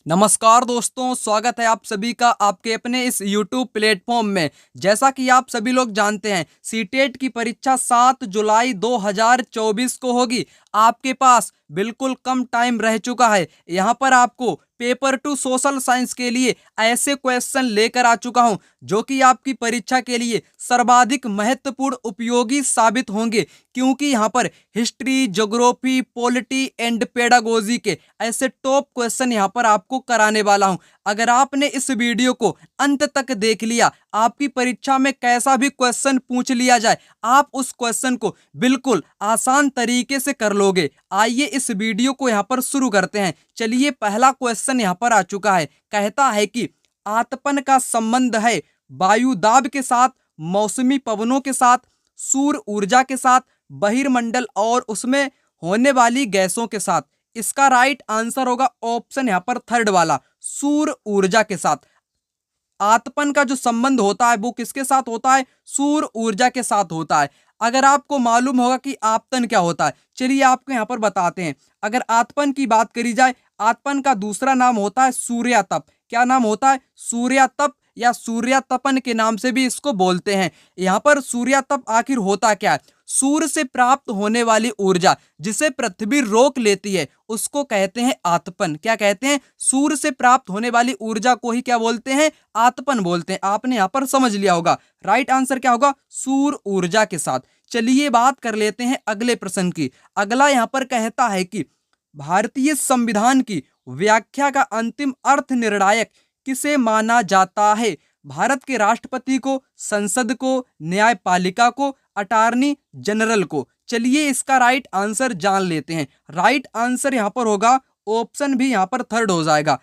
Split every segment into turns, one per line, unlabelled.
नमस्कार दोस्तों, स्वागत है आप सभी का आपके अपने इस YouTube प्लेटफॉर्म में। जैसा कि आप सभी लोग जानते हैं, सीटेट की परीक्षा 7 जुलाई 2024 को होगी। आपके पास बिल्कुल कम टाइम रह चुका है। यहाँ पर आपको पेपर 2 सोशल साइंस के लिए ऐसे क्वेश्चन लेकर आ चुका हूँ जो कि आपकी परीक्षा के लिए सर्वाधिक महत्वपूर्ण उपयोगी साबित होंगे, क्योंकि यहाँ पर history, geography, polity and pedagogy के ऐसे टॉप क्वेश्चन यहाँ पर आपको कराने वाला हूं। अगर आपने इस वीडियो को अंत तक देख लिया, आपकी परीक्षा में कैसा भी क्वेश्चन पूछ लिया जाए, आप उस क्वेश्चन को बिल्कुल आसान तरीके से कर लोगे। आइए इस वीडियो को यहाँ पर शुरू करते हैं। चलिए, पहला क्वेश्चन यहाँ पर आ चुका है। कहता है कि आतपन का संबंध है वायु दाब के साथ, मौसमी पवनों के साथ, सूर्य ऊर्जा के साथ, बहिर्मंडल और उसमें होने वाली गैसों के साथ। इसका राइट आंसर होगा ऑप्शन यहाँ पर थर्ड वाला, सूर्य ऊर्जा के साथ। आतपन का जो संबंध होता है वो किसके साथ होता है? सूर्य ऊर्जा के साथ होता है। अगर आपको मालूम होगा कि आपतन क्या होता है, चलिए आपको यहाँ पर बताते हैं। अगर आतपन की बात करी जाए, आतपन का दूसरा नाम होता है सूर्यातप। क्या नाम होता है? सूर्यातप या सूर्यातपन के नाम से भी इसको बोलते हैं। यहाँ पर सूर्यातप आखिर होता क्या है? सूर्य से प्राप्त होने वाली ऊर्जा जिसे पृथ्वी रोक लेती है उसको कहते हैं आतपन। क्या कहते हैं? सूर्य से प्राप्त होने वाली ऊर्जा को ही क्या बोलते हैं? आतपन बोलते हैं। आपने यहाँ पर समझ लिया होगा। राइट आंसर क्या होगा? सूर्य ऊर्जा के साथ। चलिए बात कर लेते हैं अगले प्रश्न की। अगला यहाँ पर कहता है कि भारतीय संविधान की व्याख्या का अंतिम अर्थ निर्णायक किसे माना जाता है? भारत के राष्ट्रपति को, संसद को, न्यायपालिका को, अटॉर्नी जनरल को। चलिए इसका राइट आंसर जान लेते हैं। राइट आंसर यहाँ पर होगा ऑप्शन भी यहाँ पर थर्ड हो जाएगा,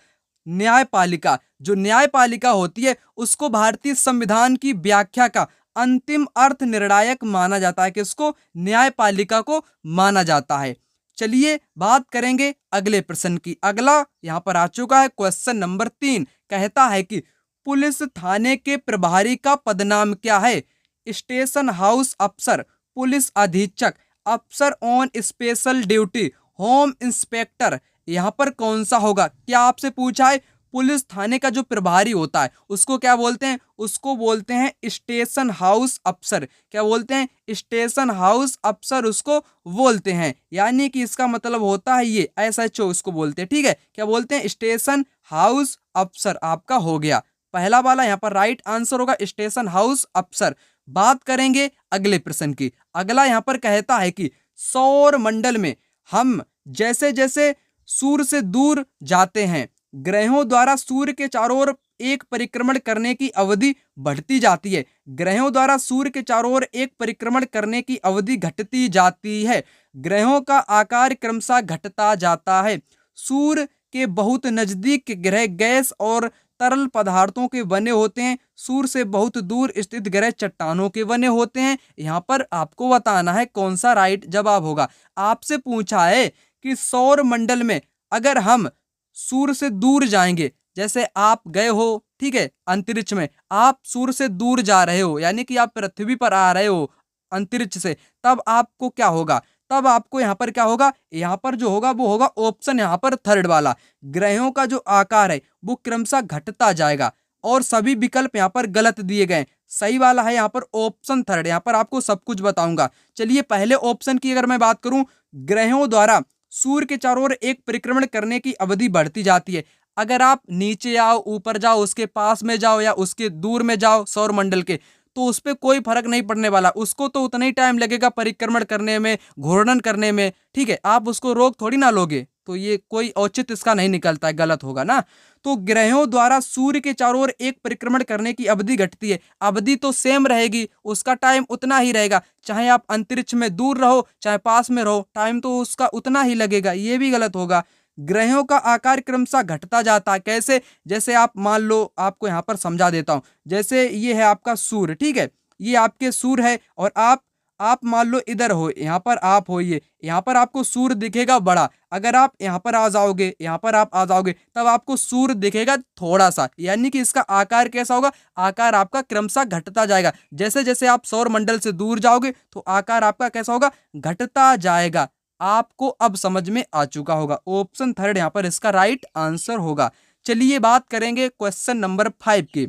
न्यायपालिका। जो न्यायपालिका होती है उसको भारतीय संविधान की व्याख्या का अंतिम अर्थ निर्णायक माना जाता है। किसको? न्यायपालिका को माना जाता है। चलिए बात करेंगे अगले प्रश्न की। अगला यहाँ पर आ चुका है क्वेश्चन नंबर 3। कहता है कि पुलिस थाने के प्रभारी का पदनाम क्या है? स्टेशन हाउस अफसर, पुलिस अधीक्षक, अफसर on special duty, home inspector. यहाँ पर कौन सा होगा? क्या आपसे पूछा है? पुलिस थाने का जो प्रभारी होता है उसको क्या बोलते हैं? उसको बोलते हैं स्टेशन हाउस अफसर। क्या बोलते हैं? स्टेशन हाउस अफसर उसको बोलते हैं। यानी कि इसका मतलब होता है ये SHO उसको बोलते हैं। ठीक है, क्या बोलते हैं? स्टेशन हाउस अफसर। आपका हो गया पहला वाला यहाँ पर राइट आंसर होगा स्टेशन हाउस अफसर। बात करेंगे अगले प्रश्न की। अगला यहाँ पर कहता है कि सौर मंडल में हम जैसे जैसे सूर्य से दूर जाते हैं, ग्रहों द्वारा सूर्य के चारों ओर एक परिक्रमण करने की अवधि बढ़ती जाती है। ग्रहों द्वारा सूर्य के चारों ओर एक परिक्रमण करने की अवधि घटती जाती है। ग्रहों का आकार क्रमशः घटता जाता है। सूर्य के बहुत नजदीक ग्रह गैस और तरल पदार्थों के बने होते हैं। सूर्य से बहुत दूर स्थित ग्रह चट्टानों के बने होते हैं। यहाँ पर आपको बताना है कौन सा राइट जवाब होगा। आपसे पूछा है कि सौर मंडल में अगर हम सूर्य से दूर जाएंगे, जैसे आप गए हो, ठीक है, अंतरिक्ष में, आप सूर्य से दूर जा रहे हो, यानी कि आप पृथ्वी पर आ रहे हो अंतरिक्ष से, तब आपको क्या होगा? तब आपको यहाँ पर क्या होगा? यहाँ पर जो होगा वो होगा ऑप्शन यहाँ पर थर्ड वाला। ग्रहों का जो आकार है वो क्रमशः घटता जाएगा और सभी विकल्प यहाँ पर गलत दिए गए। सही वाला है यहाँ पर ऑप्शन थर्ड। यहाँ पर आपको सब कुछ बताऊंगा। चलिए पहले ऑप्शन की अगर मैं बात करूं, ग्रहों द्वारा सूर्य के चारों ओर एक परिक्रमण करने की अवधि बढ़ती जाती है। अगर आप नीचे आओ, ऊपर जाओ, उसके पास में जाओ या उसके दूर में जाओ सौर मंडल के, तो उस पर कोई फर्क नहीं पड़ने वाला। उसको तो उतना ही टाइम लगेगा परिक्रमण करने में, घूर्णन करने में। ठीक है, आप उसको रोक थोड़ी ना लोगे, तो ये कोई औचित्य इसका नहीं निकलता है, गलत होगा ना। तो ग्रहों द्वारा सूर्य के चारों ओर एक परिक्रमण करने की अवधि घटती है। अवधि तो सेम रहेगी, उसका टाइम उतना ही रहेगा, चाहे आप अंतरिक्ष में दूर रहो चाहे पास में रहो, टाइम तो उसका उतना ही लगेगा। ये भी गलत होगा। ग्रहों का आकार क्रमशः घटता जाता है। कैसे? जैसे आप मान लो, आपको यहाँ पर समझा देता हूँ। जैसे ये है आपका सूर्य, ठीक है, ये आपके सूर्य है और आप मान लो इधर हो, यहाँ पर आप हो, ये यहाँ पर आपको सूर्य दिखेगा बड़ा। अगर आप यहाँ पर आ जाओगे, यहाँ पर आप आ जाओगे, तब आपको सूर्य दिखेगा थोड़ा सा। यानी कि इसका आकार कैसा होगा? आकार आपका क्रमशः घटता जाएगा। जैसे जैसे आप सौर मंडल से दूर जाओगे तो आकार आपका कैसा होगा? घटता जाएगा। आपको अब समझ में आ चुका होगा। ऑप्शन थर्ड यहाँ पर इसका राइट आंसर होगा। चलिए बात करेंगे क्वेश्चन नंबर 5 की।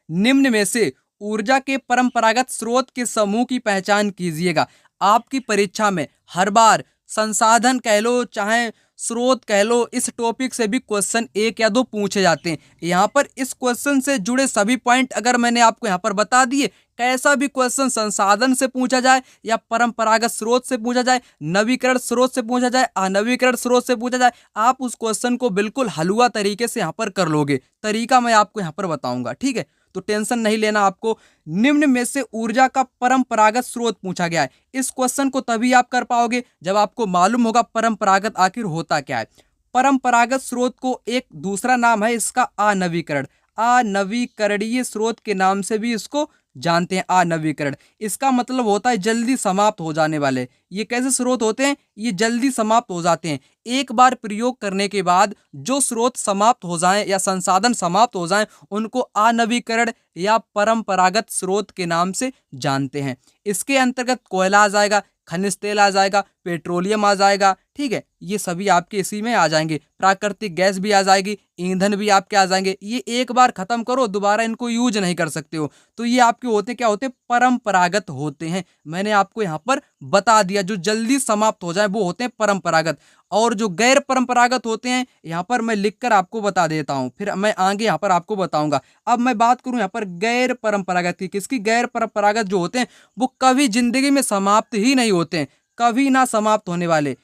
निम्न में से ऊर्जा के परंपरागत स्रोत के समूह की पहचान कीजिएगा। आपकी परीक्षा में हर बार संसाधन कह लो चाहे स्रोत कह लो, इस टॉपिक से भी क्वेश्चन 1 या 2 पूछे जाते हैं। यहाँ पर इस क्वेश्चन से जुड़े सभी पॉइंट अगर मैंने आपको यहाँ पर बता दिए, कैसा भी क्वेश्चन संसाधन से पूछा जाए या परंपरागत स्रोत से पूछा जाए, नवीकरण स्रोत से पूछा जाए, अनवीकरण स्रोत से पूछा जाए, आप उस क्वेश्चन को बिल्कुल हलवा तरीके से यहाँ पर कर लोगे। तरीका मैं आपको यहाँ पर बताऊंगा, ठीक है, तो टेंशन नहीं लेना आपको। निम्न में से ऊर्जा का परंपरागत स्रोत पूछा गया है। इस क्वेश्चन को तभी आप कर पाओगे जब आपको मालूम होगा परंपरागत आखिर होता क्या है। परंपरागत स्रोत को एक दूसरा नाम है इसका अनवीकरण। अनवीकरणीय स्रोत के नाम से भी इसको जानते हैं। अनवीकरण इसका मतलब होता है जल्दी समाप्त हो जाने वाले। ये कैसे स्रोत होते हैं? ये जल्दी समाप्त हो जाते हैं। एक बार प्रयोग करने के बाद जो स्रोत समाप्त हो जाएं या संसाधन समाप्त हो जाएं, उनको अनवीकरण या परंपरागत स्रोत के नाम से जानते हैं। इसके अंतर्गत कोयला आ जाएगा, खनिज तेल आ जाएगा, पेट्रोलियम आ जाएगा, ठीक है, ये सभी आपके इसी में आ जाएंगे। प्राकृतिक गैस भी आ जाएगी, ईंधन भी आपके आ जाएंगे। ये एक बार खत्म करो, दोबारा इनको यूज नहीं कर सकते हो। तो ये आपके होते क्या होते हैं? परंपरागत होते हैं। मैंने आपको यहाँ पर बता दिया, जो जल्दी समाप्त हो जाए वो होते हैं परंपरागत, और जो गैर परंपरागत होते हैं यहाँ पर मैं लिखकर आपको बता देता हूँ, फिर मैं आगे यहाँ पर आपको बताऊंगा। अब मैं बात करूँ यहाँ पर गैर परंपरागत की। किसकी? गैर परंपरागत जो होते हैं वो कभी जिंदगी में समाप्त ही नहीं होते हैं, कभी ना समाप्त होने वाले।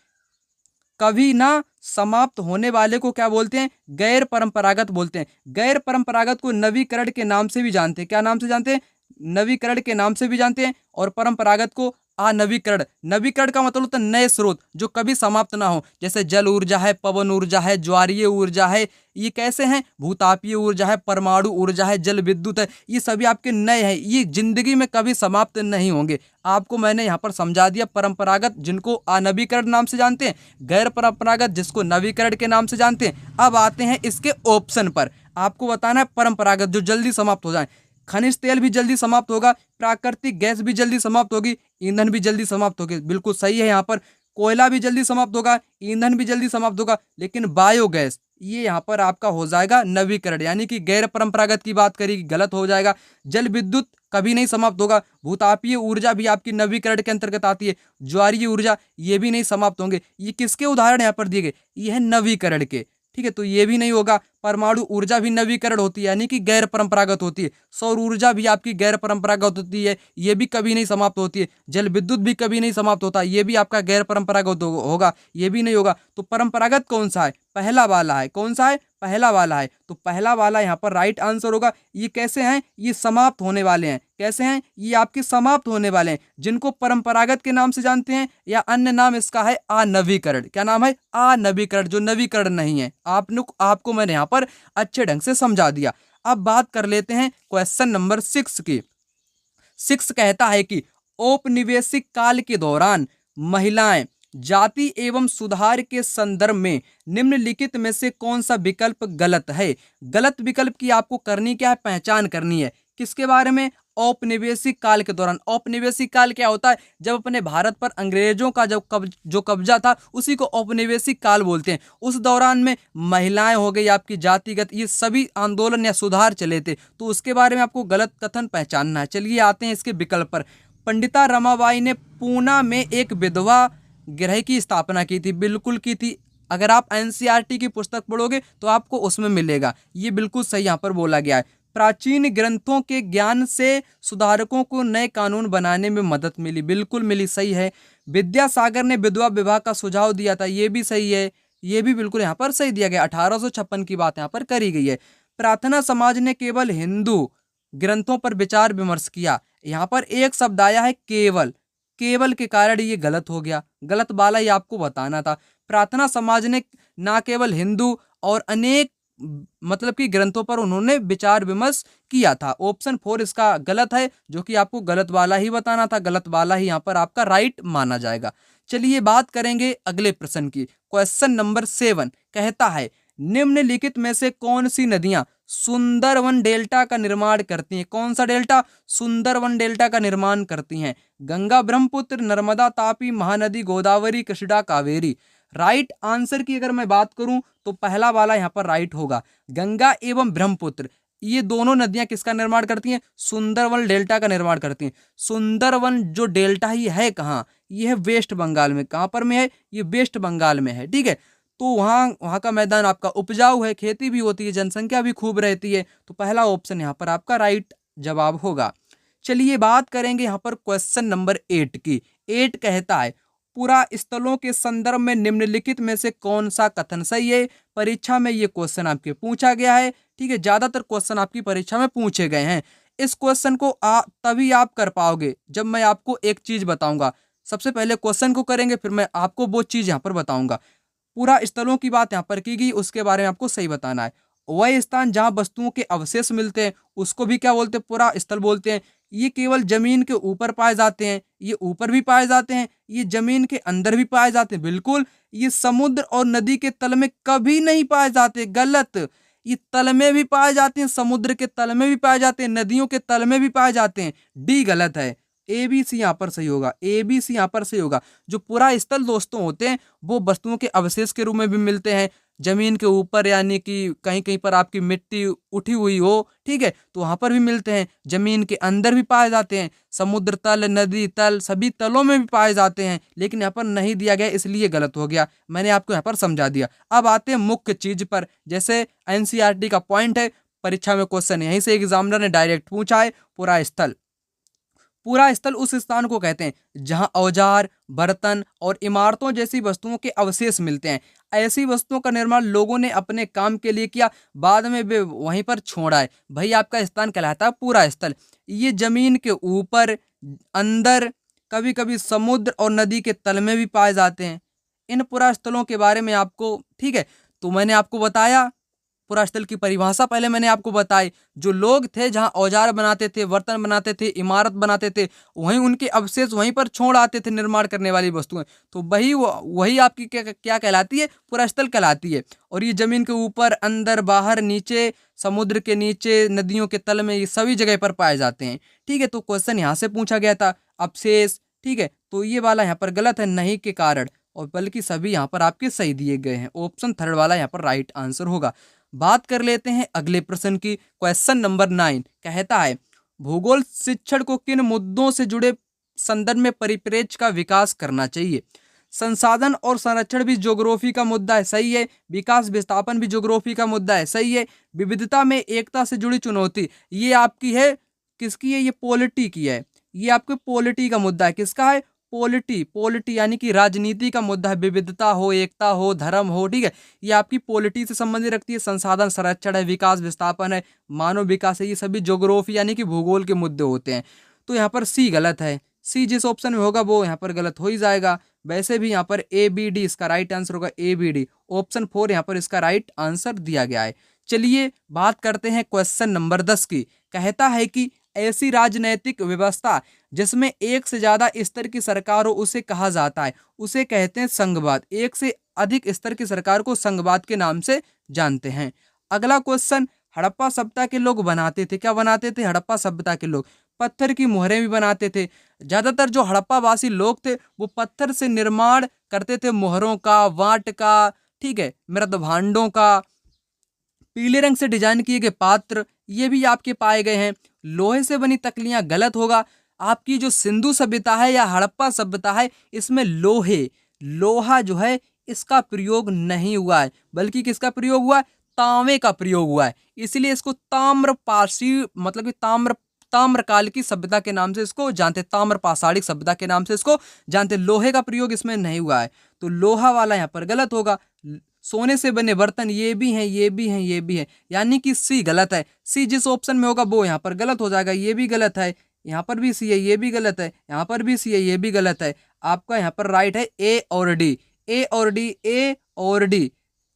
कभी ना समाप्त होने वाले को क्या बोलते हैं? गैर परंपरागत बोलते हैं। गैर परंपरागत को नवीकरण के नाम से भी जानते हैं। क्या नाम से जानते हैं? नवीकरण के नाम से भी जानते हैं। और परंपरागत को अनवीकरण। नवीकरण का मतलब होता है नए स्रोत जो कभी समाप्त ना हो, जैसे जल ऊर्जा है, पवन ऊर्जा है, ज्वारीय ऊर्जा है। ये कैसे हैं? भूतापीय ऊर्जा है, परमाणु ऊर्जा है, जल विद्युत है। ये सभी आपके नए हैं, ये जिंदगी में कभी समाप्त नहीं होंगे। आपको मैंने यहाँ पर समझा दिया। परंपरागत जिनको अनवीकरण नाम से जानते हैं, गैर परंपरागत जिसको नवीकरण के नाम से जानते हैं। अब आते हैं इसके ऑप्शन पर। आपको बताना है परंपरागत जो जल्दी समाप्त हो जाए। खनिज तेल भी जल्दी समाप्त होगा, प्राकृतिक गैस भी जल्दी समाप्त होगी, ईंधन भी जल्दी समाप्त होगी। बिल्कुल सही है। यहाँ पर कोयला भी जल्दी समाप्त होगा, ईंधन भी जल्दी समाप्त होगा, लेकिन बायोगैस ये यहाँ पर आपका हो जाएगा नवीकरण, यानी कि गैर परंपरागत की बात करी, गलत हो जाएगा। जल विद्युत कभी नहीं समाप्त होगा। भूतापीय ऊर्जा भी आपकी नवीकरण के अंतर्गत आती है। ज्वारीय ऊर्जा ये भी नहीं समाप्त होंगे। ये किसके उदाहरण यहाँ पर दिए गए? ये है नवीकरण के, ठीक है, तो ये भी नहीं होगा। परमाणु ऊर्जा भी नवीकरण होती है, यानी कि गैर परंपरागत होती है। सौर ऊर्जा भी आपकी गैर परंपरागत होती है, ये भी कभी नहीं समाप्त होती है। जल विद्युत भी कभी नहीं समाप्त होता, ये भी आपका गैर परंपरागत होगा, ये भी नहीं होगा। तो परंपरागत कौन सा है? पहला वाला है। कौन सा है? पहला वाला है। तो पहला वाला यहाँ पर राइट आंसर होगा। ये कैसे हैं? ये समाप्त होने वाले हैं। कैसे हैं? ये आपके समाप्त होने वाले हैं, जिनको परंपरागत के नाम से जानते हैं, या अन्य नाम इसका है अनवीकरण। क्या नाम है? अनवीकरण, जो नवीकरण नहीं है। आपको मैंने यहाँ पर अच्छे ढंग से समझा दिया। अब बात कर लेते हैं क्वेश्चन नंबर 6 की। 6 कहता है कि औपनिवेशिक काल के दौरान महिलाएं जाति एवं सुधार के संदर्भ में निम्नलिखित में से कौन सा विकल्प गलत है? गलत विकल्प की आपको करनी क्या है? पहचान करनी है। किसके बारे में? औपनिवेशिक काल के दौरान। औपनिवेशिक काल क्या होता है? जब अपने भारत पर अंग्रेजों का जो कब्जा था, उसी को औपनिवेशिक काल बोलते हैं। उस दौरान में महिलाएं हो गई आपकी जातिगत, ये सभी आंदोलन या सुधार चले थे, तो उसके बारे में आपको गलत कथन पहचानना है। चलिए आते हैं इसके विकल्प पर। पंडिता रमाबाई ने पूना में एक विधवा गृह की स्थापना की थी। बिल्कुल की थी। अगर आप एनसीईआरटी की पुस्तक पढ़ोगे तो आपको उसमें मिलेगा। ये बिल्कुल सही यहाँ पर बोला गया है। प्राचीन ग्रंथों के ज्ञान से सुधारकों को नए कानून बनाने में मदद मिली। बिल्कुल मिली, सही है। विद्यासागर ने विधवा विवाह का सुझाव दिया था। ये भी सही है। ये भी बिल्कुल यहाँ पर सही दिया गया। 1856 की बात यहाँ पर करी गई है। प्रार्थना समाज ने केवल हिंदू ग्रंथों पर विचार विमर्श किया। यहाँ पर एक शब्द आया है केवल। केवल के कारण ये गलत हो गया। गलत वाला ये आपको बताना था। प्रार्थना समाज ने ना केवल हिंदू और अनेक मतलब कि ग्रंथों पर उन्होंने विचार विमर्श किया था। ऑप्शन 4 इसका गलत है, जो कि आपको गलत वाला ही बताना था। गलत वाला ही यहाँ पर आपका राइट माना जाएगा। चलिए बात करेंगे अगले प्रश्न की। क्वेश्चन नंबर 7 कहता है निम्नलिखित में से कौन सी नदियां सुंदरवन डेल्टा का निर्माण करती हैं? कौन सा डेल्टा? सुंदरवन डेल्टा का निर्माण करती हैं। गंगा, ब्रह्मपुत्र, नर्मदा, तापी, महानदी, गोदावरी, कृष्णा, कावेरी। राइट आंसर की अगर मैं बात करूं तो पहला वाला यहाँ पर राइट होगा। गंगा एवं ब्रह्मपुत्र ये दोनों नदियां किसका निर्माण करती हैं? सुंदरवन डेल्टा का निर्माण करती हैं। सुंदरवन जो डेल्टा ही है कहाँ? ये है वेस्ट बंगाल में। कहाँ पर में है? ये वेस्ट बंगाल में है। ठीक है, तो वहाँ का मैदान आपका उपजाऊ है, खेती भी होती है, जनसंख्या भी खूब रहती है। तो पहला ऑप्शन यहाँ पर आपका राइट जवाब होगा। चलिए बात करेंगे यहाँ पर क्वेश्चन नंबर 8 की। 8 कहता है पुरा स्थलों के संदर्भ में निम्नलिखित में से कौन सा कथन सही है? परीक्षा में ये क्वेश्चन आपके पूछा गया है। ठीक है, ज्यादातर क्वेश्चन आपकी परीक्षा में पूछे गए हैं। इस क्वेश्चन को तभी आप कर पाओगे जब मैं आपको एक चीज बताऊंगा। सबसे पहले क्वेश्चन को करेंगे, फिर मैं आपको वो चीज यहाँ पर बताऊंगा। पूरा स्थलों की बात यहाँ पर की गई, उसके बारे में आपको सही बताना है। वह स्थान जहाँ वस्तुओं के अवशेष मिलते हैं उसको भी क्या बोलते हैं? पूरा स्थल बोलते हैं। ये केवल जमीन के ऊपर पाए जाते हैं, ये ऊपर भी पाए जाते हैं, ये जमीन के अंदर भी पाए जाते हैं। बिल्कुल, ये समुद्र और नदी के तल में कभी नहीं पाए जाते। गलत। ये तल में भी पाए जाते हैं, समुद्र के तल में भी पाए जाते हैं, नदियों के तल में भी पाए जाते हैं। डी गलत है। ए बी सी यहाँ पर सही होगा। ए बी सी यहाँ पर सही होगा। जो पूरा स्थल दोस्तों होते हैं वो वस्तुओं के अवशेष के रूप में भी मिलते हैं, जमीन के ऊपर, यानी कि कहीं कहीं पर आपकी मिट्टी उठी हुई हो, ठीक है, तो वहां पर भी मिलते हैं। जमीन के अंदर भी पाए जाते हैं, समुद्र तल, नदी तल, सभी तलों में भी पाए जाते हैं। लेकिन यहाँ पर नहीं दिया गया, इसलिए गलत हो गया। मैंने आपको यहाँ पर समझा दिया। अब आते हैं मुख्य चीज पर। जैसे एनसीईआरटी का पॉइंट है, परीक्षा में क्वेश्चन यहीं से एग्जामिनर ने डायरेक्ट पूछा है। पूरा स्थल, पूरा स्थल उस स्थान को कहते हैं जहां औजार, बर्तन और इमारतों जैसी वस्तुओं के अवशेष मिलते हैं। ऐसी वस्तुओं का निर्माण लोगों ने अपने काम के लिए किया, बाद में वे वहीं पर छोड़ा है। भाई आपका स्थान कहलाता है पूरा स्थल। ये जमीन के ऊपर, अंदर, कभी कभी समुद्र और नदी के तल में भी पाए जाते हैं। इन पूरा स्थलों के बारे में आपको, ठीक है, तो मैंने आपको बताया। पूरा स्थल की परिभाषा पहले मैंने आपको बताई। जो लोग थे जहां औजार बनाते थे, बर्तन बनाते थे, इमारत बनाते थे, वहीं उनके अवशेष वहीं पर छोड़ आते थे निर्माण करने वाली वस्तुएं। तो वही आपकी क्या कहलाती है? पूरा स्थल कहलाती है। और ये जमीन के ऊपर, अंदर, बाहर, नीचे, समुद्र के नीचे, नदियों के तल में, ये सभी जगह पर पाए जाते हैं। ठीक है, तो क्वेश्चन यहाँ से पूछा गया था अवशेष। ठीक है, तो ये वाला यहाँ पर गलत है, नहीं के कारण, और बल्कि सभी यहाँ पर आपके सही दिए गए हैं। ऑप्शन थर्ड वाला यहाँ पर राइट आंसर होगा। बात कर लेते हैं अगले प्रश्न की। क्वेश्चन नंबर 9 कहता है भूगोल शिक्षण को किन मुद्दों से जुड़े संदर्भ में परिप्रेक्ष्य का विकास करना चाहिए? संसाधन और संरक्षण भी ज्योग्राफी का मुद्दा है, सही है। विकास विस्थापन भी ज्योग्राफी का मुद्दा है, सही है। विविधता में एकता से जुड़ी चुनौती, ये आपकी है, किसकी है? ये पॉलिटी की है। ये आपके पॉलिटी का मुद्दा है। किसका है? पॉलिटी यानी कि राजनीति का मुद्दा है। विविधता हो, एकता हो, धर्म हो, ठीक है, ये आपकी पॉलिटी से संबंधित रखती है। संसाधन संरक्षण है, विकास विस्थापन है, मानव विकास है, ये सभी ज्योग्राफी यानी कि भूगोल के मुद्दे होते हैं। तो यहाँ पर सी गलत है। सी जिस ऑप्शन में होगा वो यहाँ पर गलत हो ही जाएगा। वैसे भी यहाँ पर ए बी डी इसका राइट आंसर होगा। ए बी डी ऑप्शन 4 यहाँ पर इसका राइट आंसर दिया गया है। चलिए बात करते हैं क्वेश्चन नंबर 10 की। कहता है कि ऐसी राजनैतिक व्यवस्था जिसमें एक से ज्यादा स्तर की सरकार हो उसे कहा जाता है, उसे कहते हैं संघवाद। एक से अधिक स्तर की सरकार को संघवाद के नाम से जानते हैं। अगला क्वेश्चन, हड़प्पा सभ्यता के लोग बनाते थे, क्या बनाते थे? हड़प्पा सभ्यता के लोग पत्थर की मोहरें भी बनाते थे। ज्यादातर जो हड़प्पा वासी लोग थे वो पत्थर से निर्माण करते थे, मोहरों का, वाट का, ठीक है, मृद भांडों का। पीले रंग से डिजाइन किए गए पात्र ये भी आपके पाए गए हैं। लोहे से बनी तकलियां गलत होगा। आपकी जो सिंधु सभ्यता है या हड़प्पा सभ्यता है, इसमें लोहा जो है इसका प्रयोग नहीं हुआ है, बल्कि किसका प्रयोग हुआ है? तांबे का प्रयोग हुआ है। इसलिए इसको ताम्रपाशी, मतलब कि ताम्रकाल की सभ्यता के नाम से इसको जानते, ताम्रपाषाणिक सभ्यता के नाम से इसको जानते। लोहे का प्रयोग इसमें नहीं हुआ है, तो लोहा वाला यहाँ पर गलत होगा। सोने से बने बर्तन ये भी हैं, ये भी हैं, ये भी हैं, यानी कि सी गलत है। सी जिस ऑप्शन में होगा वो यहाँ पर गलत हो जाएगा। ये भी गलत है, यहाँ पर भी सी है, ये भी गलत है, यहाँ पर भी सी है, ये भी गलत है। आपका यहाँ पर राइट है ए और डी। ए और डी, ए और डी।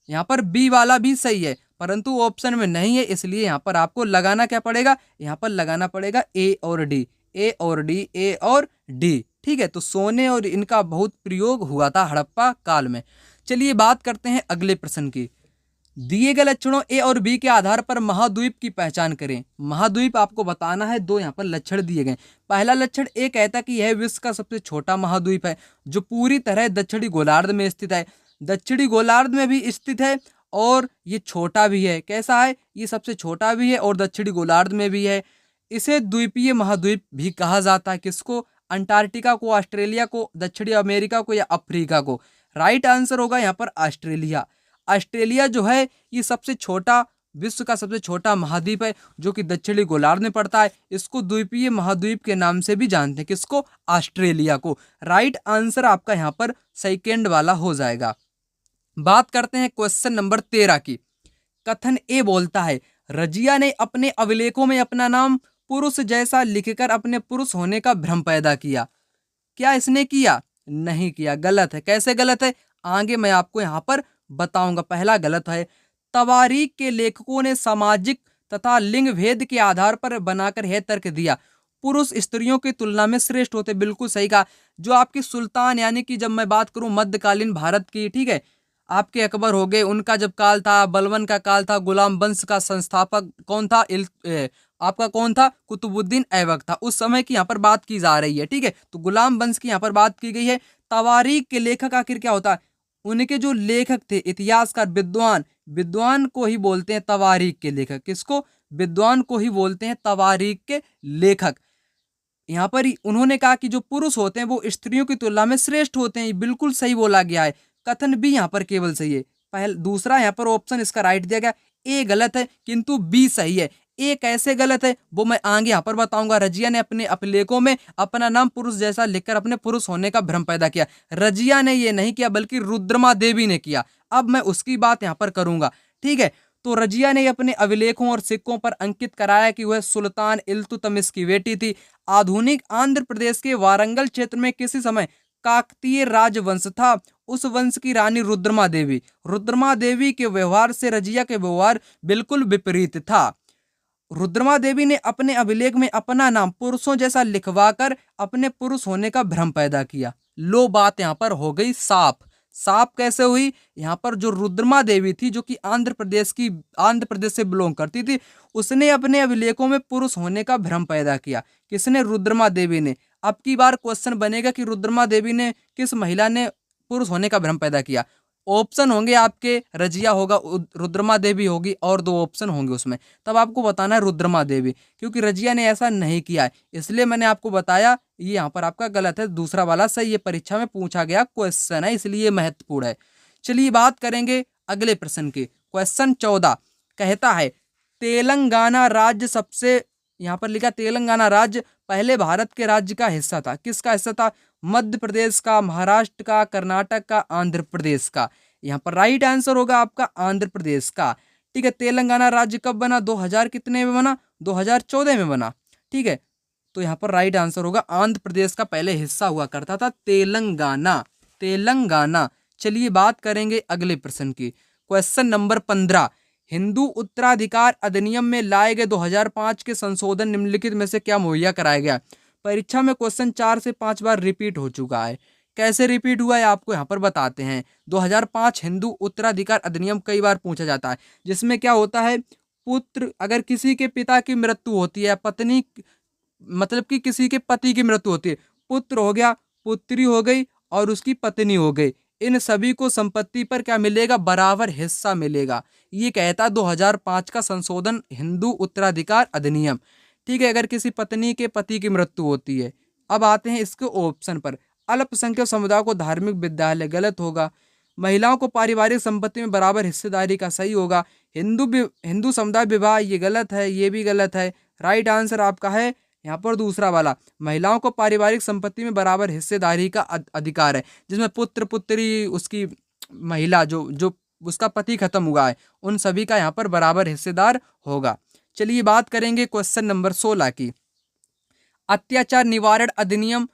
यहाँ पर बी वाला भी सही है, परंतु ऑप्शन में नहीं है, इसलिए यहाँ पर आपको लगाना क्या पड़ेगा? यहाँ पर लगाना पड़ेगा ए और डी, ए और डी, ए और डी। ठीक है, तो सोने और इनका बहुत प्रयोग हुआ था हड़प्पा काल में। चलिए बात करते हैं अगले प्रश्न की। दिए गए लक्षणों ए और बी के आधार पर महाद्वीप की पहचान करें। महाद्वीप आपको बताना है। दो यहाँ पर लक्षण दिए गए। पहला लक्षण ए कहता है कि यह विश्व का सबसे छोटा महाद्वीप है जो पूरी तरह दक्षिणी गोलार्ध में स्थित है। दक्षिणी गोलार्ध में भी स्थित है और ये छोटा भी है। कैसा है? ये सबसे छोटा भी है और दक्षिणी गोलार्ध में भी है। इसे द्वीपीय महाद्वीप भी कहा जाता है। किसको? अंटार्कटिका को, ऑस्ट्रेलिया को, दक्षिणी अमेरिका को या अफ्रीका को। राइट आंसर होगा यहाँ पर ऑस्ट्रेलिया। ऑस्ट्रेलिया जो है ये सबसे छोटा, विश्व का सबसे छोटा महाद्वीप है जो कि दक्षिणी गोलार्ध में पड़ता है। इसको द्वीपीय महाद्वीप के नाम से भी जानते हैं। किसको? ऑस्ट्रेलिया को। राइट आंसर आपका यहाँ पर सेकेंड वाला हो जाएगा। बात करते हैं क्वेश्चन नंबर 13 की। कथन ए बोलता है, रजिया ने अपने अभिलेखों में अपना नाम पुरुष जैसा लिखकर अपने पुरुष होने का भ्रम पैदा किया। क्या इसने किया? नहीं किया। गलत है। कैसे गलत है? आगे मैं आपको यहाँ पर बताऊंगा। पहला गलत है, तवारीख के लेखकों ने सामाजिक तथा लिंग भेद के आधार पर बनाकर यह तर्क दिया, पुरुष स्त्रियों की तुलना में श्रेष्ठ होते। बिल्कुल सही कहा। जो आपके सुल्तान, यानी कि जब मैं बात करूं मध्यकालीन भारत की, ठीक है, आपके अकबर हो गए, उनका जब काल था, बलबन का काल था, गुलाम वंश का संस्थापक कौन था? आपका कौन था? कुतुबुद्दीन ऐबक था। उस समय की यहाँ पर बात की जा रही है, ठीक है। तो गुलाम वंश की यहाँ पर बात की गई है। तवारीख के लेखक आखिर क्या होता है? उनके जो लेखक थे, इतिहासकार, विद्वान, विद्वान को ही बोलते हैं तवारीख के लेखक। किसको? विद्वान को ही बोलते हैं तवारीख के लेखक। यहाँ पर उन्होंने कहा कि जो पुरुष होते हैं वो स्त्रियों की तुलना में श्रेष्ठ होते हैं। बिल्कुल सही बोला गया है। कथन बी यहाँ पर केवल सही है। पहले दूसरा यहाँ पर ऑप्शन इसका राइट दिया गया। ए गलत है किंतु बी सही है। ए कैसे गलत है वो मैं आगे यहाँ पर बताऊंगा। रजिया ने अपने अभिलेखों में अपना नाम पुरुष जैसा लिखकर अपने पुरुष होने का भ्रम पैदा किया। रजिया ने ये नहीं किया बल्कि रुद्रमा देवी ने किया। अब मैं उसकी बात यहाँ पर करूंगा, ठीक है। तो रजिया ने अपने अभिलेखों और सिक्कों पर अंकित कराया कि वह सुल्तान इल्तुतमिश की बेटी थी। आधुनिक आंध्र प्रदेश के वारंगल क्षेत्र में किसी समय काकतीय राजवंश था। उस वंश की रानी रुद्रमा देवी। रुद्रमा देवी के व्यवहार से रजिया के व्यवहार बिल्कुल विपरीत था। रुद्रमा देवी ने अपने अभिलेख में अपना नाम पुरुषों जैसा लिखवाकर अपने पुरुष होने का भ्रम पैदा किया। लो, बात यहाँ पर हो गई साफ। साफ कैसे हुई? यहाँ पर जो रुद्रमा देवी थी, जो कि आंध्र प्रदेश से बिलोंग करती थी, उसने अपने अभिलेखों में पुरुष होने का भ्रम पैदा किया। किसने? रुद्रमा देवी ने। अब की बार क्वेश्चन बनेगा कि रुद्रमा देवी ने, किस महिला ने पुरुष होने का भ्रम पैदा किया? ऑप्शन होंगे आपके, रजिया होगा, रुद्रमा देवी होगी और दो ऑप्शन होंगे उसमें। तब आपको बताना है रुद्रमा देवी, क्योंकि रजिया ने ऐसा नहीं किया है, इसलिए मैंने आपको बताया। ये यहाँ पर आपका गलत है। दूसरा वाला सही है। परीक्षा में पूछा गया क्वेश्चन है, इसलिए महत्वपूर्ण है। चलिए बात करेंगे अगले प्रश्न की। क्वेश्चन 14 कहता है, तेलंगाना राज्य सबसे, यहाँ पर लिखा तेलंगाना राज्य पहले भारत के राज्य का हिस्सा था। किसका हिस्सा था? मध्य प्रदेश का, महाराष्ट्र का, कर्नाटक का, आंध्र प्रदेश का। यहाँ पर राइट आंसर होगा आपका आंध्र प्रदेश का, ठीक है। तेलंगाना राज्य कब बना? 2000 कितने में बना? 2014 में बना, ठीक है। तो यहाँ पर राइट आंसर होगा आंध्र प्रदेश का पहले हिस्सा हुआ करता था तेलंगाना। तेलंगाना। चलिए बात करेंगे अगले प्रश्न की। क्वेश्चन नंबर 15, हिंदू उत्तराधिकार अधिनियम में लाए गए 2005 के संशोधन निम्नलिखित में से क्या मुहैया कराया गया? परीक्षा में क्वेश्चन 4 से 5 बार रिपीट हो चुका है। कैसे रिपीट हुआ है आपको यहाँ पर बताते हैं। 2005 हिंदू उत्तराधिकार अधिनियम कई बार पूछा जाता है, जिसमें क्या होता है, पुत्र, अगर किसी के पिता की मृत्यु होती है, पत्नी, मतलब कि किसी के पति की मृत्यु होती है, पुत्र हो गया, पुत्री हो गई और उसकी पत्नी हो गई, इन सभी को संपत्ति पर क्या मिलेगा? बराबर हिस्सा मिलेगा। ये कहता 2005 का संशोधन हिंदू उत्तराधिकार अधिनियम, ठीक है। अगर किसी पत्नी के पति की मृत्यु होती है। अब आते हैं इसके ऑप्शन पर। अल्पसंख्यक समुदाय को धार्मिक विद्यालय, गलत होगा। महिलाओं को पारिवारिक संपत्ति में बराबर हिस्सेदारी का, सही होगा। हिंदू समुदाय विवाह, ये गलत है, ये भी गलत है। राइट आंसर आपका है यहाँ पर दूसरा वाला, महिलाओं को पारिवारिक संपत्ति में बराबर हिस्सेदारी का अधिकार है, जिसमें पुत्र, पुत्री, उसकी महिला जो उसका पति खत्म हुआ है, उन सभी का यहाँ पर बराबर हिस्सेदार होगा। चलिए बात करेंगे क्वेश्चन नंबर 16 की। अत्याचार निवारण अधिनियम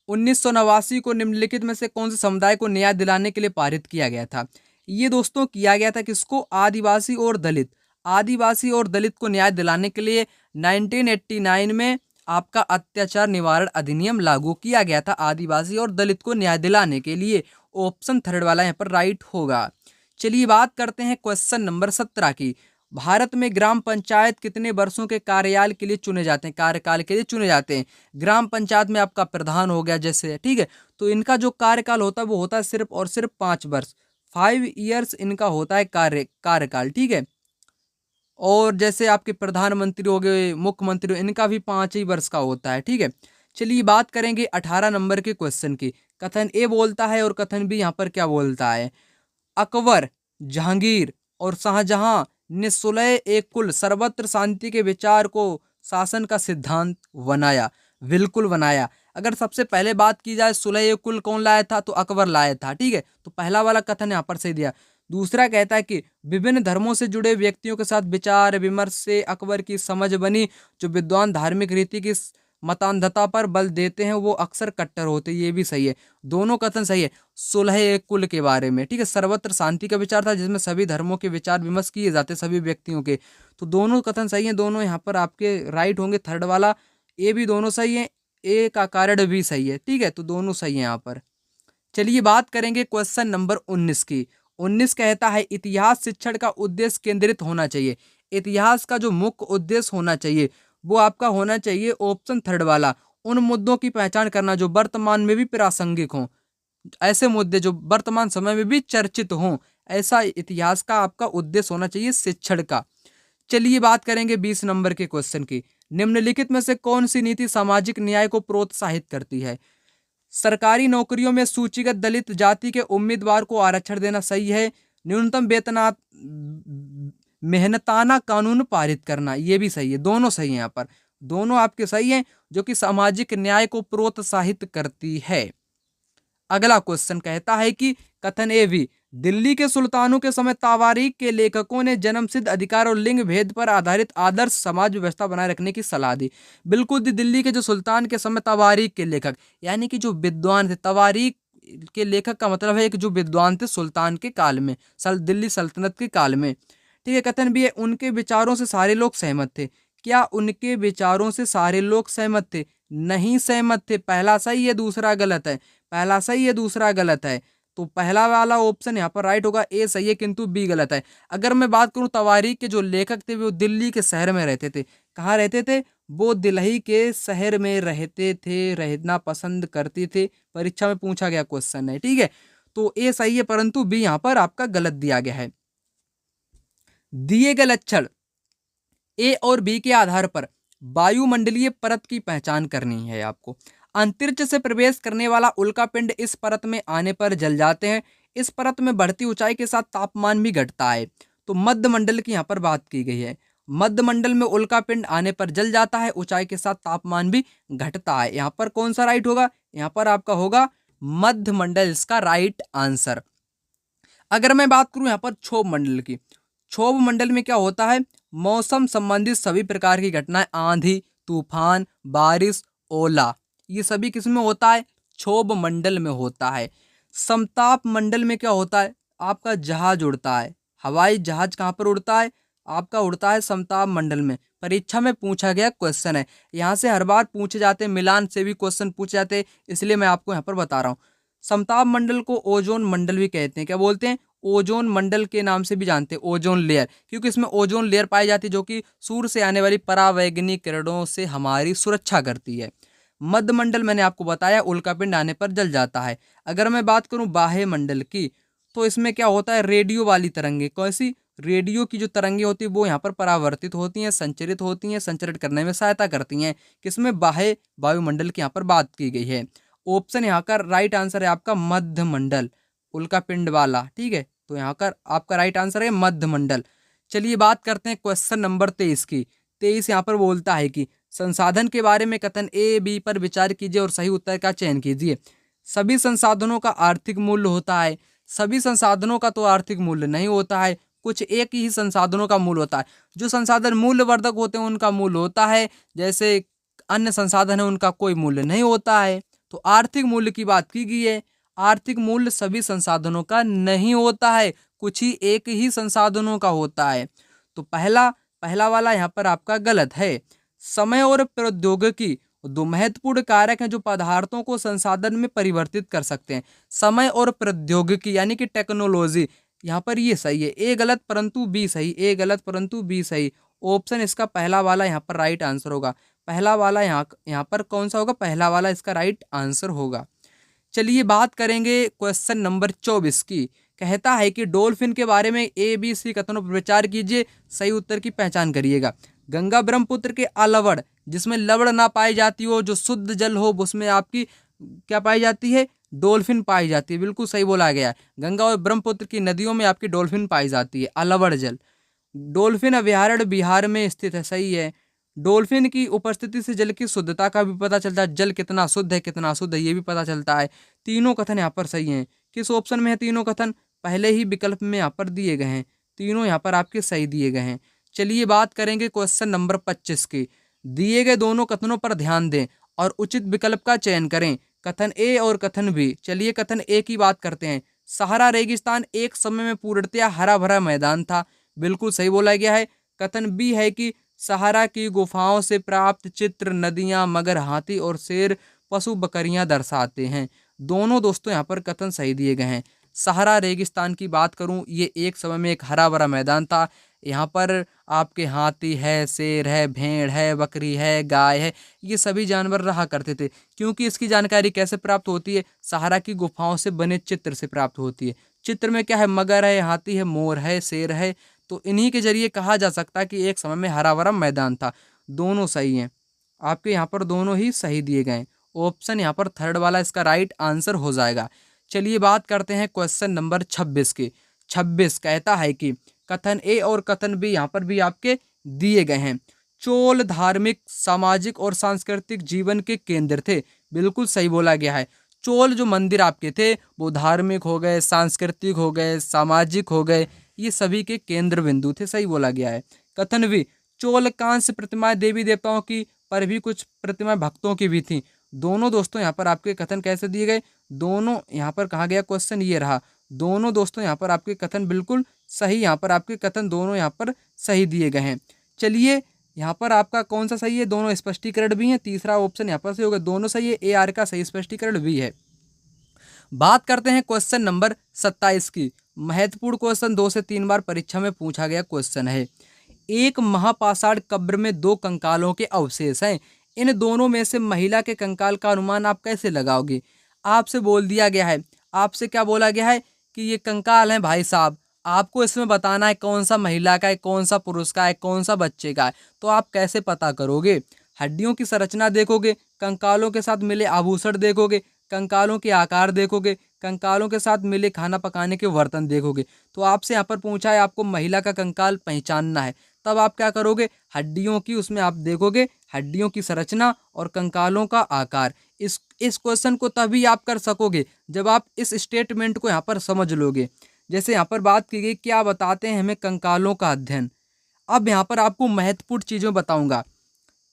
1989 को निम्नलिखित में से कौन से समुदाय को न्याय दिलाने के लिए पारित किया गया था? ये दोस्तों किया गया था किसको? आदिवासी और दलित। आदिवासी और दलित को न्याय दिलाने के लिए 1989 में आपका अत्याचार निवारण अधिनियम लागू किया गया था, आदिवासी और दलित को न्याय दिलाने के लिए। ऑप्शन थर्ड वाला यहाँ पर राइट होगा। चलिए बात करते हैं क्वेश्चन नंबर 17 की। भारत में ग्राम पंचायत कितने वर्षों के कार्यकाल के लिए चुने जाते हैं? कार्यकाल के लिए चुने जाते हैं। ग्राम पंचायत में आपका प्रधान हो गया जैसे, ठीक है, तो इनका जो कार्यकाल होता है वो होता है सिर्फ और सिर्फ 5 वर्ष। 5 ईयर्स इनका होता है कार्यकाल, ठीक है। और जैसे आपके प्रधानमंत्री हो गए, मुख्यमंत्री, इनका भी 5 ही वर्ष का होता है, ठीक है। चलिए बात करेंगे 18 नंबर के क्वेश्चन की। कथन ए बोलता है और कथन बी यहाँ पर क्या बोलता है। अकबर, जहांगीर और शाहजहां ने सुलह ए कुल सर्वत्र शांति के विचार को शासन का सिद्धांत बनाया। बिल्कुल बनाया। अगर सबसे पहले बात की जाए सुलह ए कुल कौन लाया था, तो अकबर लाया था, ठीक है। तो पहला वाला कथन यहाँ पर सही दिया। दूसरा कहता है कि विभिन्न धर्मों से जुड़े व्यक्तियों के साथ विचार विमर्श से अकबर की समझ बनी। जो विद्वान धार्मिक रीति की मतान्धता पर बल देते हैं वो अक्सर कट्टर होते हैं। ये भी सही है, दोनों कथन सही है। सुलह ए कुल के बारे में, ठीक है, सर्वत्र शांति का विचार था जिसमें सभी धर्मों के विचार विमर्श किए जाते सभी व्यक्तियों के। तो दोनों कथन सही हैं, दोनों यहाँ पर आपके राइट होंगे। थर्ड वाला ए भी दोनों सही है, ए का कारण भी सही है, ठीक है। तो दोनों सही है यहाँ पर। चलिए बात करेंगे क्वेश्चन नंबर 19 की। 19 कहता है इतिहास शिक्षण का उद्देश्य केंद्रित होना चाहिए। इतिहास का जो मुख्य उद्देश्य होना चाहिए वो आपका होना चाहिए ऑप्शन थर्ड वाला, उन मुद्दों की पहचान करना जो वर्तमान में भी प्रासंगिक हों। ऐसे मुद्दे जो वर्तमान समय में भी चर्चित हों, ऐसा इतिहास का आपका उद्देश्य होना चाहिए शिक्षण का। चलिए बात करेंगे 20 नंबर के क्वेश्चन की। निम्नलिखित में से कौन सी नीति सामाजिक न्याय को प्रोत्साहित करती है। सरकारी नौकरियों में सूचीगत दलित जाति के उम्मीदवार को आरक्षण देना सही है। न्यूनतम वेतना मेहनताना कानून पारित करना, ये भी सही है। दोनों सही हैं यहाँ पर, दोनों आपके सही हैं जो कि सामाजिक न्याय को प्रोत्साहित करती है। अगला क्वेश्चन कहता है कि कथन ए भी दिल्ली के सुल्तानों के समय तवारीख के लेखकों ने जन्मसिद्ध अधिकार और लिंग भेद पर आधारित आदर्श समाज व्यवस्था बनाए रखने की सलाह दी। बिल्कुल दिल्ली के जो सुल्तान के समय तवारीख के लेखक यानी कि जो विद्वान थे, तवारीख के लेखक का मतलब है एक जो विद्वान थे सुल्तान के काल में, दिल्ली सल्तनत के काल में, ठीक है। कथन भी है उनके विचारों से सारे लोग सहमत थे। क्या उनके विचारों से सारे लोग सहमत थे? नहीं सहमत थे। पहला सही है, दूसरा गलत है। पहला सही है, दूसरा गलत है। तो पहला वाला ऑप्शन यहाँ पर राइट होगा, ए सही है किंतु बी गलत है। अगर मैं बात करूं तवारीख के जो लेखक थे वो दिल्ली के शहर में रहते थे। कहाँ रहते थे? वो दिल्ली के शहर में रहते थे, रहना पसंद करते थे। परीक्षा में पूछा गया क्वेश्चन है, ठीक है। तो ए सही है परंतु बी यहाँ पर आपका गलत दिया गया है। दिए गए लक्षण ए और बी के आधार पर वायुमंडलीय परत की पहचान करनी है आपको। अंतरिक्ष से प्रवेश करने वाला उल्कापिंड इस परत में आने पर जल जाते हैं। इस परत में बढ़ती ऊंचाई के साथ तापमान भी घटता है। तो मध्य मंडल की यहाँ पर बात की गई है। मध्य मंडल में उल्कापिंड आने पर जल जाता है, ऊंचाई के साथ तापमान भी घटता है। यहाँ पर कौन सा राइट होगा? यहाँ पर आपका होगा मध्य मंडल, इसका राइट आंसर। अगर मैं बात करूं यहाँ पर क्षोभ मंडल की, क्षोभ मंडल में क्या होता है? मौसम संबंधित सभी प्रकार की घटनाएं, आंधी, तूफान, बारिश, ओला, ये सभी किस में होता है? क्षोभ मंडल में होता है। समताप मंडल में क्या होता है? आपका जहाज उड़ता है, हवाई जहाज कहाँ पर उड़ता है? आपका उड़ता है समताप मंडल में। परीक्षा में पूछा गया क्वेश्चन है, यहाँ से हर बार पूछे जाते हैं, मिलान से भी क्वेश्चन पूछे जाते हैं, इसलिए मैं आपको यहाँ पर बता रहा हूँ। समताप मंडल को ओजोन मंडल भी कहते हैं। क्या बोलते हैं? ओजोन मंडल के नाम से भी जानते हैं, ओजोन लेयर, क्योंकि इसमें ओजोन लेयर पाई जाती है जो कि सूर्य से आने वाली परावैंगनिक किरणों से हमारी सुरक्षा करती है। मध्य मंडल मैंने आपको बताया उल्कापिंड आने पर जल जाता है। अगर मैं बात करूं बाह्य मंडल की, तो इसमें क्या होता है? रेडियो वाली तरंगे। कैसी? रेडियो की जो तरंगे होती है वो यहाँ पर परावर्तित होती हैं, संचरित होती हैं, संचरित करने में सहायता करती हैं। किसमें? बाह्य वायुमंडल की यहाँ पर बात की गई है। ऑप्शन यहाँ का राइट आंसर है आपका मध्य मंडल, उल्कापिंड वाला, ठीक है। तो यहाँ का आपका राइट आंसर है मध्य मंडल। चलिए बात करते हैं क्वेश्चन नंबर 23 की। 23 यहाँ पर बोलता है कि संसाधन के बारे में कथन ए बी पर विचार कीजिए और सही उत्तर का चयन कीजिए। सभी संसाधनों का आर्थिक मूल्य होता है। सभी संसाधनों का तो आर्थिक मूल्य नहीं होता है, कुछ एक ही संसाधनों का मूल्य होता है। जो संसाधन मूल्यवर्धक होते हैं उनका मूल्य होता है, जैसे अन्य संसाधन है उनका कोई मूल्य नहीं होता है। तो आर्थिक मूल्य की बात की गई है। आर्थिक मूल्य सभी संसाधनों का नहीं होता है, कुछ ही एक ही संसाधनों का होता है। तो पहला वाला यहाँ पर आपका गलत है। समय और प्रौद्योगिकी दो महत्वपूर्ण कारक हैं जो पदार्थों को संसाधन में परिवर्तित कर सकते हैं। समय और प्रौद्योगिकी यानी कि टेक्नोलॉजी, यहाँ पर ये सही है। ए गलत परंतु बी सही, ए गलत परंतु बी सही। ऑप्शन इसका पहला वाला यहाँ पर राइट आंसर होगा। पहला वाला यहाँ पर कौन सा होगा? पहला वाला इसका राइट आंसर होगा। चलिए बात करेंगे क्वेश्चन नंबर 24 की। कहता है कि डॉल्फिन के बारे में ABC कथनों पर विचार कीजिए, सही उत्तर की पहचान करिएगा। गंगा ब्रह्मपुत्र के अलवड़, जिसमें लवड़ ना पाई जाती हो, जो शुद्ध जल हो, उसमें आपकी क्या पाई जाती है? डॉल्फिन पाई जाती है। बिल्कुल सही बोला गया है। गंगा और ब्रह्मपुत्र की नदियों में आपकी डॉल्फिन पाई जाती है, अलवड़ जल। डॉल्फिन अभयारण्य बिहार में स्थित है, सही है। डॉल्फिन की उपस्थिति से जल की शुद्धता का भी पता चलता है, जल कितना शुद्ध है कितना अशुद्ध है ये भी पता चलता है। तीनों कथन यहाँ पर सही हैं। किस ऑप्शन में है तीनों कथन? पहले ही विकल्प में यहाँ पर दिए गए हैं, तीनों यहाँ पर आपके सही दिए गए हैं। चलिए बात करेंगे क्वेश्चन नंबर 25 की। दिए गए दोनों कथनों पर ध्यान दें और उचित विकल्प का चयन करें, कथन ए और कथन बी। चलिए कथन ए की बात करते हैं। सहारा रेगिस्तान एक समय में पूर्णतया हरा भरा मैदान था, बिल्कुल सही बोला गया है। कथन बी है कि सहारा की गुफाओं से प्राप्त चित्र नदियां, मगर, हाथी और शेर पशु बकरियां दर्शाते हैं। दोनों दोस्तों यहाँ पर कथन सही दिए गए हैं। सहारा रेगिस्तान की बात करूं, ये एक समय में एक हरा भरा मैदान था। यहाँ पर आपके हाथी है, शेर है, भेड़ है, बकरी है, गाय है, ये सभी जानवर रहा करते थे। क्योंकि इसकी जानकारी कैसे प्राप्त होती है? सहारा की गुफाओं से बने चित्र से प्राप्त होती है। चित्र में क्या है? मगर है, हाथी है, मोर है, शेर है। तो इन्हीं के जरिए कहा जा सकता है कि एक समय में हरा भरा मैदान था। दोनों सही हैं, आपके यहाँ पर दोनों ही सही दिए गए। ऑप्शन यहाँ पर थर्ड वाला इसका राइट आंसर हो जाएगा। चलिए बात करते हैं क्वेश्चन नंबर 26 की। 26 कहता है कि कथन ए और कथन बी यहाँ पर भी आपके दिए गए हैं। चोल धार्मिक, सामाजिक और सांस्कृतिक जीवन के केंद्र थे, बिल्कुल सही बोला गया है। चोल जो मंदिर आपके थे वो धार्मिक हो गए, सांस्कृतिक हो गए, सामाजिक हो गए, ये सभी के केंद्र बिंदु थे, सही बोला गया है। कथन बी, चोल कांस्य प्रतिमाएं देवी देवताओं की, पर भी कुछ प्रतिमाएं भक्तों की भी थी। दोनों दोस्तों यहाँ पर आपके कथन कैसे दिए गए? दोनों यहाँ पर कहा गया क्वेश्चन ये रहा। दोनों दोस्तों यहाँ पर आपके कथन बिल्कुल सही, यहाँ पर आपके कथन दोनों यहाँ पर सही दिए गए हैं। चलिए यहाँ पर आपका कौन सा सही है? दोनों स्पष्टीकरण भी हैं। तीसरा ऑप्शन यहाँ पर सही होगा, दोनों सही है। AR का सही स्पष्टीकरण भी है। बात करते हैं क्वेश्चन नंबर 27 की। महत्वपूर्ण क्वेश्चन 2 से 3 बार परीक्षा में पूछा गया क्वेश्चन है। एक महापाषाण कब्र में 2 कंकालों के अवशेष हैं, इन दोनों में से महिला के कंकाल का अनुमान आप कैसे लगाओगे? आपसे बोल दिया गया है, आपसे क्या बोला गया है कि ये कंकाल हैं भाई साहब, आपको इसमें बताना है कौन सा महिला का है, कौन सा पुरुष का है, कौन सा बच्चे का है। तो आप कैसे पता करोगे? हड्डियों की संरचना देखोगे, कंकालों के साथ मिले आभूषण देखोगे, कंकालों के आकार देखोगे, कंकालों के साथ मिले खाना पकाने के बर्तन देखोगे। तो आपसे यहाँ पर पूछा है आपको महिला का कंकाल पहचानना है, तब आप क्या करोगे? हड्डियों की उसमें आप देखोगे, हड्डियों की संरचना और कंकालों का आकार। इस क्वेश्चन को तभी आप कर सकोगे जब आप इस स्टेटमेंट को यहाँ पर समझ लोगे। जैसे यहाँ पर बात की गई, क्या बताते हैं हमें कंकालों का अध्ययन। अब यहाँ पर आपको महत्वपूर्ण चीज़ें बताऊंगा।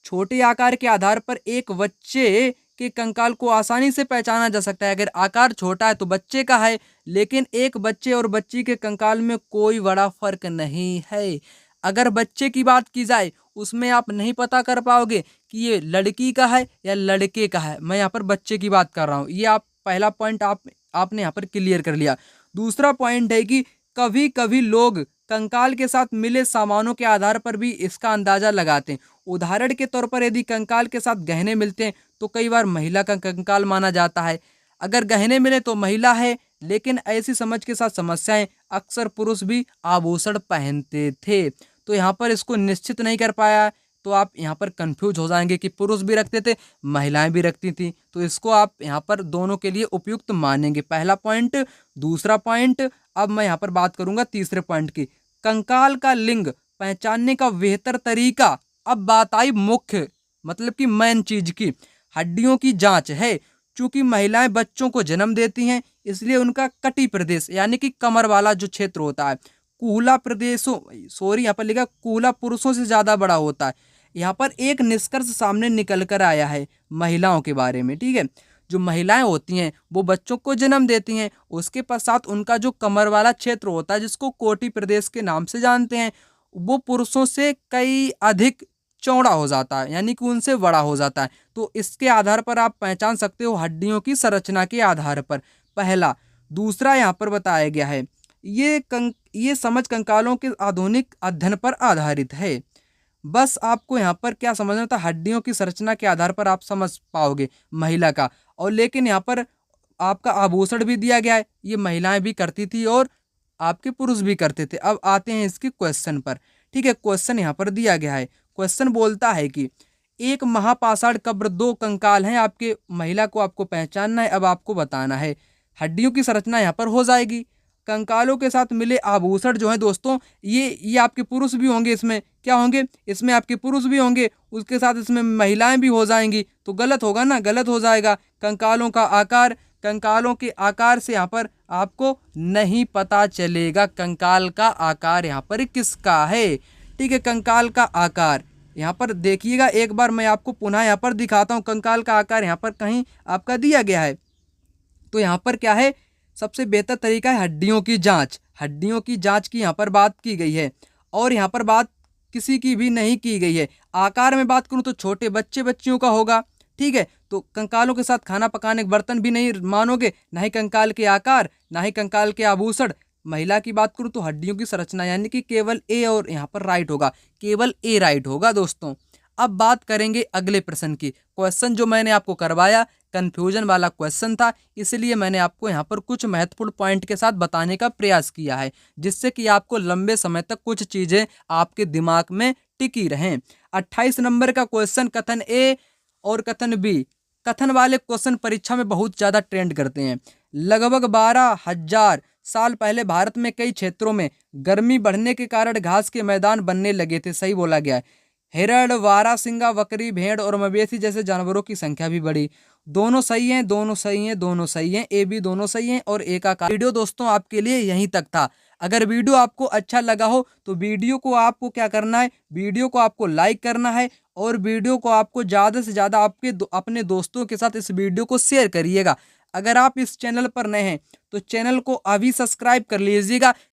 छोटे आकार के आधार पर एक बच्चे के कंकाल को आसानी से पहचाना जा सकता है। अगर आकार छोटा है तो बच्चे का है, लेकिन एक बच्चे और बच्ची के कंकाल में कोई बड़ा फर्क नहीं है। अगर बच्चे की बात की जाए उसमें आप नहीं पता कर पाओगे कि ये लड़की का है या लड़के का है। मैं यहाँ पर बच्चे की बात कर रहा हूँ। ये आप पहला पॉइंट आपने यहाँ पर क्लियर कर लिया। दूसरा पॉइंट है कि कभी कभी लोग कंकाल के साथ मिले सामानों के आधार पर भी इसका अंदाजा लगाते हैं। उदाहरण के तौर पर यदि कंकाल के साथ गहने मिलते हैं तो कई बार महिला का कंकाल माना जाता है। अगर गहने मिले तो महिला है, लेकिन ऐसी समझ के साथ समस्याएं, अक्सर पुरुष भी आभूषण पहनते थे। तो यहाँ पर इसको निश्चित नहीं कर पाया तो आप यहाँ पर कंफ्यूज हो जाएंगे कि पुरुष भी रखते थे, महिलाएं भी रखती थी। तो इसको आप यहाँ पर दोनों के लिए उपयुक्त मानेंगे, पहला पॉइंट। दूसरा पॉइंट, अब मैं यहाँ पर बात करूंगा तीसरे पॉइंट की। कंकाल का लिंग पहचानने का बेहतर तरीका। अब बात आई मुख्य मतलब कि मेन चीज की, हड्डियों की जांच है। चूंकि महिलाएं बच्चों को जन्म देती हैं, इसलिए उनका कटी प्रदेश यानी कि कमर वाला जो क्षेत्र होता है, कूला प्रदेशों यहाँ पर लिखा कूला पुरुषों से ज्यादा बड़ा होता है। यहाँ पर एक निष्कर्ष सामने निकल कर आया है महिलाओं के बारे में, ठीक है। जो महिलाएं होती हैं वो बच्चों को जन्म देती हैं, उसके पश्चात उनका जो कमर वाला क्षेत्र होता है जिसको कोटी प्रदेश के नाम से जानते हैं, वो पुरुषों से कई अधिक चौड़ा हो जाता है, यानी कि उनसे बड़ा हो जाता है। तो इसके आधार पर आप पहचान सकते हो हड्डियों की संरचना के आधार पर, पहला। दूसरा यहाँ पर बताया गया है ये समझ कंकालों के आधुनिक अध्ययन पर आधारित है। बस आपको यहाँ पर क्या समझना था, हड्डियों की संरचना के आधार पर आप समझ पाओगे महिला का। और लेकिन यहाँ पर आपका आभूषण भी दिया गया है, ये महिलाएं भी करती थी और आपके पुरुष भी करते थे। अब आते हैं इसके क्वेश्चन पर। ठीक है, क्वेश्चन यहाँ पर दिया गया है। क्वेश्चन बोलता है कि एक महापाषाण कब्र, दो कंकाल हैं आपके, महिला को आपको पहचानना है। अब आपको बताना है, हड्डियों की संरचना यहाँ पर हो जाएगी। कंकालों के साथ मिले आभूषण जो है दोस्तों, ये आपके पुरुष भी होंगे। इसमें क्या होंगे, इसमें आपके पुरुष भी होंगे, उसके साथ इसमें महिलाएं भी हो जाएंगी। तो गलत होगा ना, गलत हो जाएगा। कंकालों का आकार, कंकालों के आकार से यहाँ पर आपको नहीं पता चलेगा कंकाल का आकार यहाँ पर किसका है। ठीक है, कंकाल का आकार यहाँ पर देखिएगा, एक बार मैं आपको पुनः यहाँ पर दिखाता हूँ। कंकाल का आकार यहाँ पर कहीं आपका दिया गया है। तो यहाँ पर क्या है, सबसे बेहतर तरीका है हड्डियों की जांच। हड्डियों की जांच की यहाँ पर बात की गई है और यहाँ पर बात किसी की भी नहीं की गई है। आकार में बात करूँ तो छोटे बच्चे बच्चियों का होगा। ठीक है, तो कंकालों के साथ खाना पकाने के बर्तन भी नहीं मानोगे, ना ही कंकाल के आकार, ना ही कंकाल के आभूषण। महिला की बात करूँ तो हड्डियों की संरचना, यानी कि केवल ए और यहाँ पर राइट होगा, केवल ए राइट होगा दोस्तों। अब बात करेंगे अगले प्रश्न की। क्वेश्चन जो मैंने आपको करवाया कंफ्यूजन वाला क्वेश्चन था, इसलिए मैंने आपको यहाँ पर कुछ महत्वपूर्ण पॉइंट के साथ बताने का प्रयास किया है, जिससे कि आपको लंबे समय तक कुछ चीजें आपके दिमाग में टिकी रहें। 28 नंबर का क्वेश्चन, कथन ए और कथन बी। कथन वाले क्वेश्चन परीक्षा में बहुत ज्यादा ट्रेंड करते हैं। लगभग 12,000 साल पहले भारत में कई क्षेत्रों में गर्मी बढ़ने के कारण घास के मैदान बनने लगे थे। सही बोला गया है। हिरण, वारासिंगा, बकरी, भेड़ और मवेशी जैसे जानवरों की संख्या भी बढ़ी। दोनों सही हैं, दोनों सही हैं, दोनों सही हैं, ए बी दोनों सही हैं और ए का। वीडियो दोस्तों आपके लिए यहीं तक था। अगर वीडियो आपको अच्छा लगा हो तो वीडियो को आपको क्या करना है, वीडियो को आपको लाइक करना है और वीडियो को आपको ज़्यादा से ज़्यादा अपने दोस्तों के साथ इस वीडियो को शेयर करिएगा। अगर आप इस चैनल पर नए हैं तो चैनल को अभी सब्सक्राइब कर लीजिएगा।